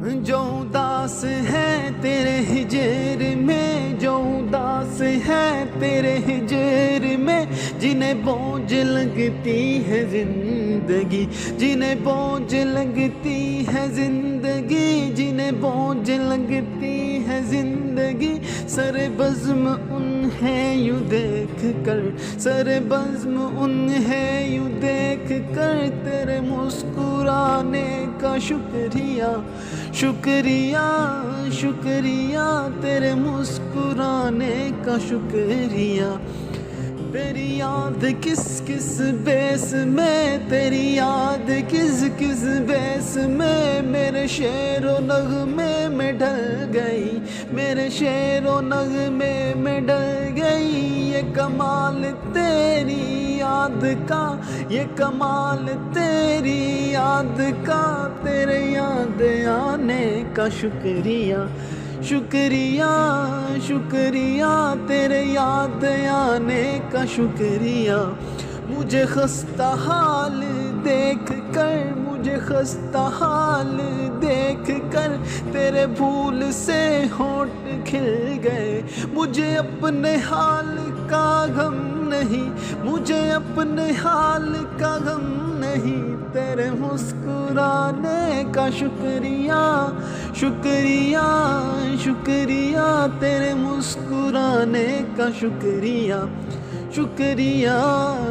जो उदास है तेरे हिजर में, जो उदास है तेरे हिजर में, जिन्हें बोझ लगती है जिंदगी, जिन्हें बोझ लगती है जिंदगी, जिन्हें बोझ लगती है जिंदगी, सर बज़्म उन है यूं देख कर, सर बज़्म उन है यूं देख कर, तेरे मुस्कुराने का शुक्रिया, शुक्रिया, शुक्रिया, तेरे मुस्कुराने का शुक्रिया। तेरी याद किस किस बेस में, तेरी याद किस किस बेस में, मेरे शेरो नगमे में ढल गई, मेरे शेरो नगमे में ढल गई। ये कमाल तेरी याद का, ये कमाल तेरी याद का, तेरे याद आने का शुक्रिया, शुक्रिया, शुक्रिया, तेरे याद आने का शुक्रिया। मुझे खस्ता हाल देख कर, मुझे खस्ता हाल देख कर, तेरे भूल से होंठ खिल गए। मुझे अपने हाल का गम नहीं, मुझे अपने हाल का गम नहीं, तेरे मुस्कुराने का शुक्रिया, शुक्रिया, शुक्रिया, तेरे मुस्कुराने का शुक्रिया, शुक्रिया,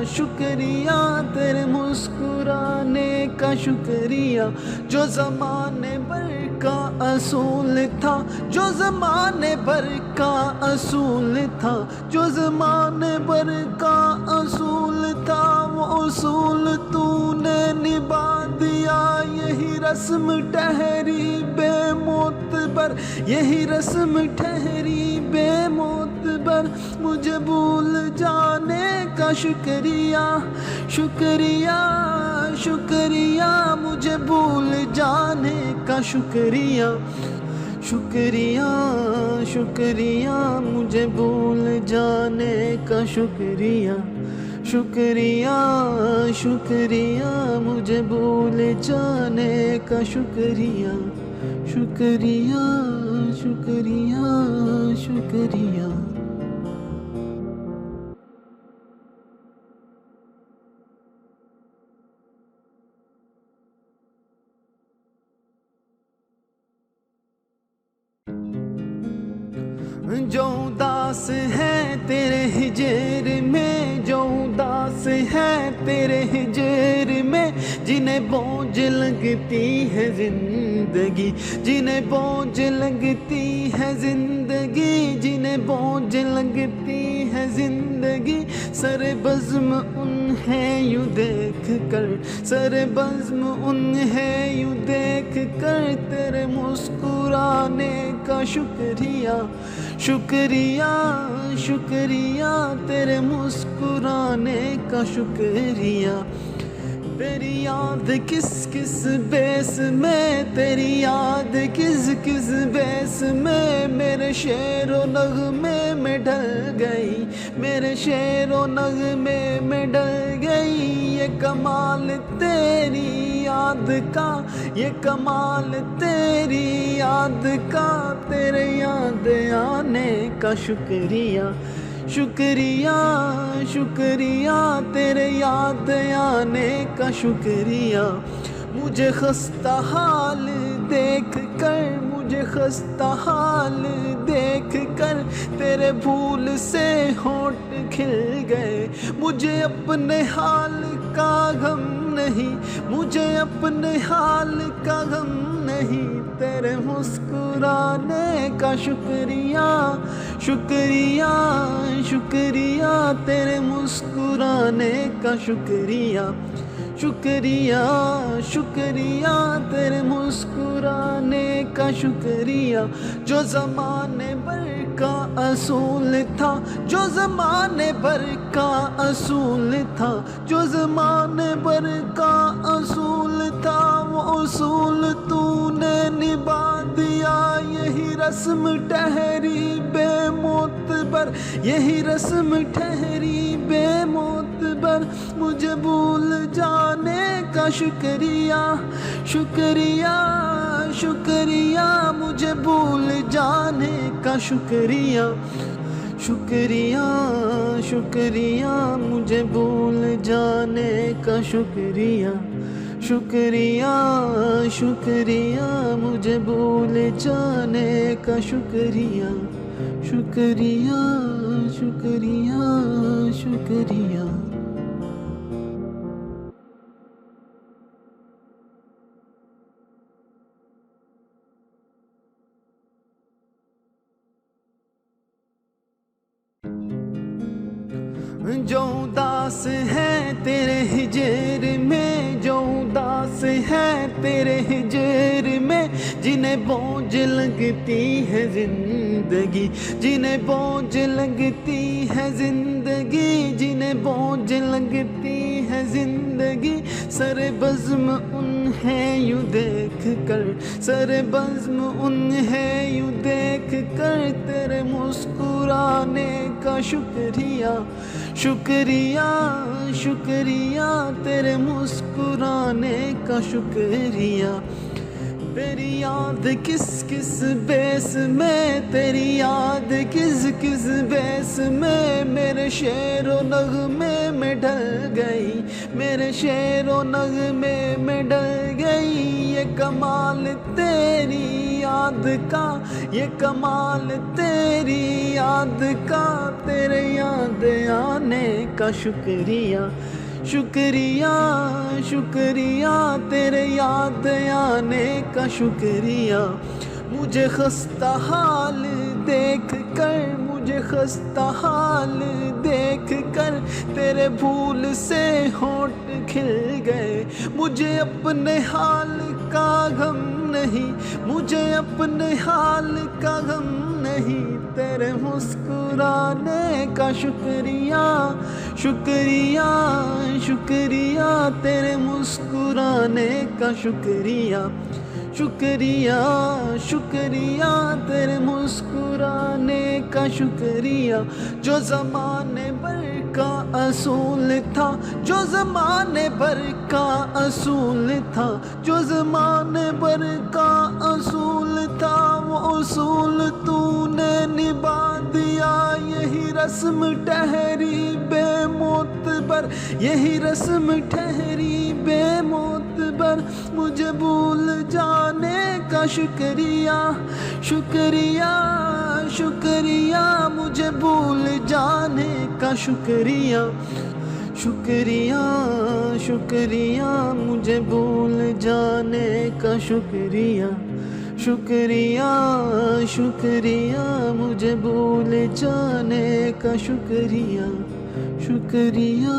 शुक्रिया, तेरे मुस्कुराने का शुक्रिया। जो ज़माने भर का असूल था, जो ज़माने भर का असूल था, जो ज़माने भर का असूल था, वो असूल तूने निभा दिया। यही रस्म ठहरी बेमोतबर, यही रस्म ठहरी बेमोतबर, मुझे भूल जाने का शुक्रिया, शुक्रिया, शुक्रिया, मुझे भूल जाने का शुक्रिया, शुक्रिया, शुक्रिया, मुझे भूल जाने का शुक्रिया, शुक्रिया, शुक्रिया, मुझे भूल जाने का शुक्रिया, शुक्रिया, शुक्रिया, शुक्रिया। जो उदास है तेरे हिजर में, जो उदास है तेरे हिजर में, जिन्हें बोझ लगती है जिंदगी, जिन्हें बोझ लगती है जिंदगी, जिन्हें बोझ लगती है जिंदगी, सर बज़्म उन है यूं देख कर, सर बज़्म उन है यूं देख कर, तेरे मुस्कुराने का शुक्रिया, शुक्रिया, शुक्रिया, तेरे मुस्कुराने का शुक्रिया। तेरी याद किस किस बेस में, तेरी याद किस किस बेस में, मेरे शेरो नगमे में ढल गई, मेरे शेरो नगमे में ढल गई। ये कमाल तेरी याद का, ये कमाल तेरी याद का, तेरे याद आने का शुक्रिया, शुक्रिया, शुक्रिया, तेरे याद आने का शुक्रिया। मुझे खस्ता हाल देख कर, मुझे खस्ता हाल देख कर, तेरे भूल से होंठ खिल गए। मुझे अपने हाल का गम नहीं, मुझे अपने हाल का गम नहीं, तेरे मुस्कुराने का शुक्रिया, शुक्रिया, शुक्रिया, तेरे मुस्कुराने का शुक्रिया, शुक्रिया, शुक्रिया, तेरे मुस्कुराने का शुक्रिया। जो ज़माने भर का असूल था, जो ज़माने भर का असूल था, जो ज़माने भर का असूल था, वो असूल तूने निभा दिया। यही रस्म ठहरी बेमोतबर, यही रस्म ठहरी बेमोतबर, मुझे भूल जाने का शुक्रिया, शुक्रिया, शुक्रिया मुझे भूल जाने का शुक्रिया, शुक्रिया शुक्रिया मुझे भूल जाने का शुक्रिया, शुक्रिया शुक्रिया मुझे भूल जाने का शुक्रिया, शुक्रिया शुक्रिया शुक्रिया। जो उदास है तेरे हिजर में, जो उदास है तेरे हिजर में, जिन्हें बोझ लगती है जिंदगी, जिन्हें बोझ लगती है जिंदगी, जिन्हें बोझ लगती है जिंदगी, सर बज़्म उन्हें यूं देख कर, सर बज़्म उन्हें यूं देख कर, तेरे मुस्कुराने का शुक्रिया, शुक्रिया शुक्रिया तेरे मुस्कुराने का शुक्रिया। तेरी याद किस किस बेस में, तेरी याद किस किस बेस में, मेरे शेरो नगमे में ढल गई, मेरे शेरो नगमे में ढल गई। ये कमाल तेरी याद का, ये कमाल तेरी याद का, तेरे याद आने का शुक्रिया, शुक्रिया शुक्रिया तेरे याद आने का शुक्रिया। मुझे खस्ता हाल देख कर, मुझे खस्ता हाल देख कर, तेरे भूल से होंठ खिल गए। मुझे अपने हाल का गम नहीं, मुझे अपने हाल का गम नहीं, तेरे मुस्कुराने का शुक्रिया, शुक्रिया शुक्रिया तेरे मुस्कुराने का शुक्रिया, शुक्रिया शुक्रिया तेरे मुस्कुराने का शुक्रिया। जो ज़माने भर का असूल था, जो ज़माने भर का असूल था, जो ज़माने भर का असूल था, वो असूल तूने निभा दिया। यही रस्म ठहरी बेमोतबर, यही रस्म ठहरी बेमोतबर, मुझे भूल जाने का शुक्रिया, शुक्रिया शुक्रिया मुझे भूल जाने का शुक्रिया, शुक्रिया शुक्रिया मुझे भूल जाने का शुक्रिया, शुक्रिया शुक्रिया मुझे भूल जाने का शुक्रिया, शुक्रिया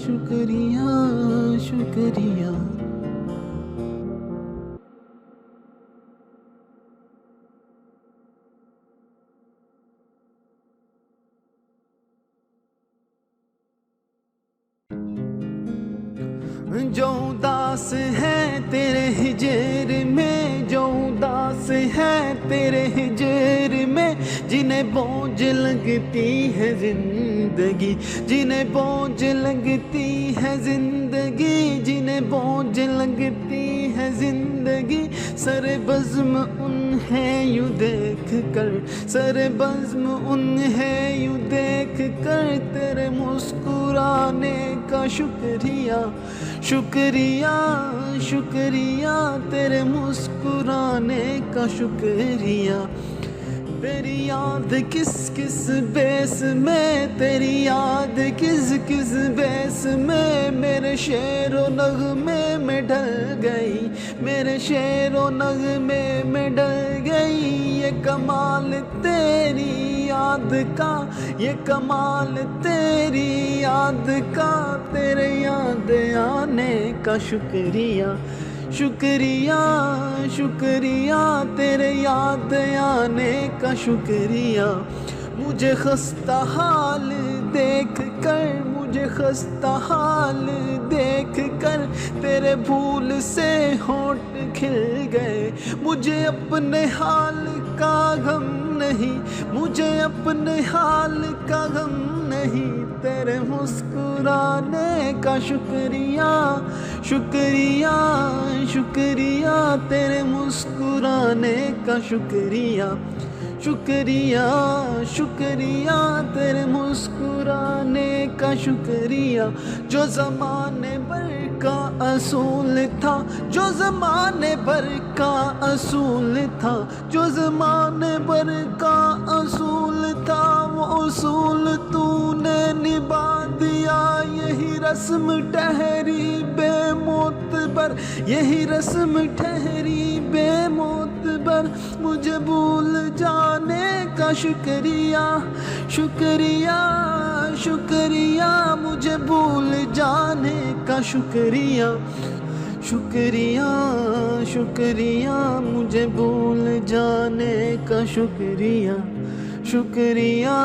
शुक्रिया शुक्रिया। जो उदास है तेरे हिजर में, जो उदास है तेरे हिजर में, जिन्हें बोझ लगती है जिंदगी, जिन्हें बोझ लगती है जिंदगी, जिन्हें बोझ लगती है जिंदगी, सर बज़्म उन्हें यूं देख कर, सर बज़्म उन्हें यूं देख कर, तेरे मुस्कुराने का शुक्रिया, शुक्रिया शुक्रिया तेरे मुस्कुराने का शुक्रिया। तेरी याद किस किस बेस में, तेरी याद किस किस बेस में, मेरे शेरो नगमे में ढल गई, मेरे शेरो नगमे में ढल गई। ये कमाल तेरी याद का, ये कमाल तेरी याद का, तेरे याद आने का शुक्रिया, शुक्रिया शुक्रिया तेरे याद आने का शुक्रिया। मुझे खस्ता हाल देख कर, मुझे खस्ता हाल देख कर, तेरे भूल से होंठ खिल गए। मुझे अपने हाल का गम नहीं, मुझे अपने हाल का गम नहीं, तेरे मुस्कुराने का शुक्रिया, शुक्रिया, शुक्रिया, तेरे मुस्कुराने का शुक्रिया, शुक्रिया, शुक्रिया, तेरे मुस्कुराने का शुक्रिया। जो ज़माने भर का असूल था, जो ज़माने भर का असूल था, जो ज़माने भर का असूल था, वो उसूल तूने निभा दिया। यही रस्म ठहरी बेमोतबर, यही रस्म ठहरी बेमोतबर, मुझे भूल जाने का शुक्रिया, शुक्रिया, शुक्रिया, मुझे भूल जाने का शुक्रिया, शुक्रिया, शुक्रिया, मुझे भूल जाने का शुक्रिया, शुक्रिया,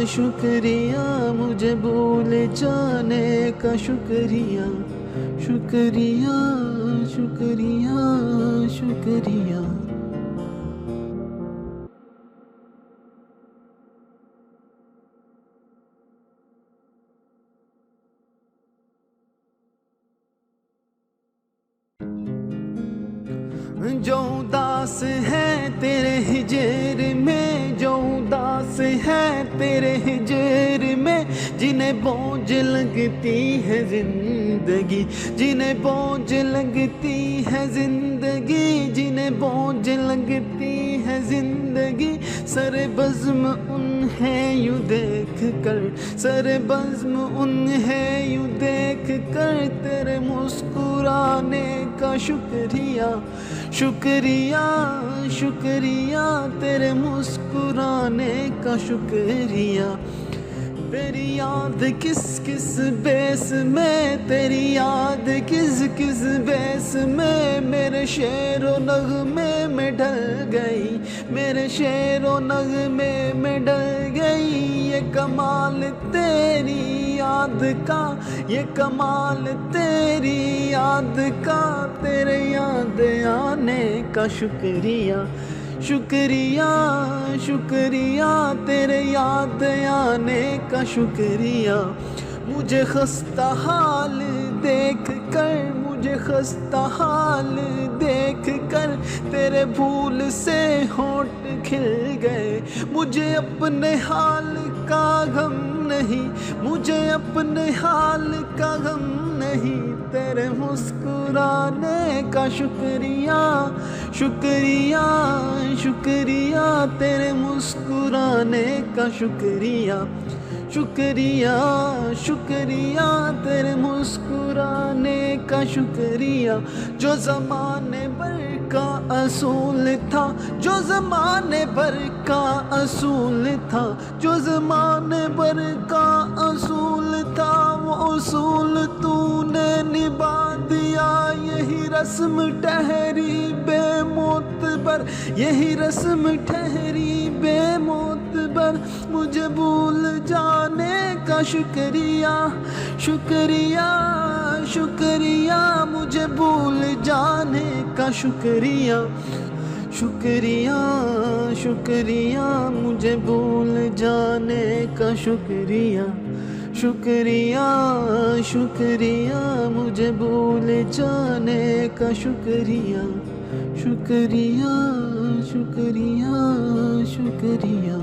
शुक्रिया, मुझे भूल जाने का शुक्रिया, शुक्रिया, शुक्रिया, शुक्रिया। जो उदास है तेरे हिजर में, जो उदास है तेरे हिजर में, जिन्हें बोझ लगती है जिंदगी, जिन्हें बोझ लगती है जिंदगी, जिन्हें बोझ लगती है जिंदगी, सर बज़्म उन्हें यूं देख कर, सर बज़्म उन्हें यूं देख कर, तेरे मुस्कुराने का शुक्रिया, शुक्रिया, शुक्रिया, तेरे मुस्कुराने का शुक्रिया। तेरी याद किस किस बेस में, तेरी याद किस किस बेस में, मेरे शेरो नगमे में ढल गई, मेरे शेरो नगमे में ढल गई। ये कमाल तेरी याद का, ये कमाल तेरी याद का, तेरे याद आने का शुक्रिया, शुक्रिया, शुक्रिया, तेरे याद आने का शुक्रिया। मुझे खस्ता हाल देख कर, मुझे खस्ता हाल देख कर, तेरे भूल से होंठ खिल गए। मुझे अपने हाल का गम नहीं, मुझे अपने हाल का गम नहीं, तेरे मुस्कुराने का शुक्रिया, शुक्रिया, शुक्रिया, तेरे मुस्कुराने का शुक्रिया, शुक्रिया, शुक्रिया, तेरे मुस्कुराने का शुक्रिया। जो ज़माने भर का असूल था, जो ज़माने भर का असूल था, जो ज़माने भर का असूल था, वो उसूल तूने निभा दिया। यही रस्म ठहरी बेमोतबर, यही रस्म ठहरी बेमोतबर, मुझे भूल जाने का शुक्रिया, शुक्रिया, शुक्रिया, मुझे भूल जाने का शुक्रिया, शुक्रिया, शुक्रिया, मुझे भूल जाने का शुक्रिया, शुक्रिया, शुक्रिया, मुझे भूल जाने का शुक्रिया, शुक्रिया, शुक्रिया, शुक्रिया।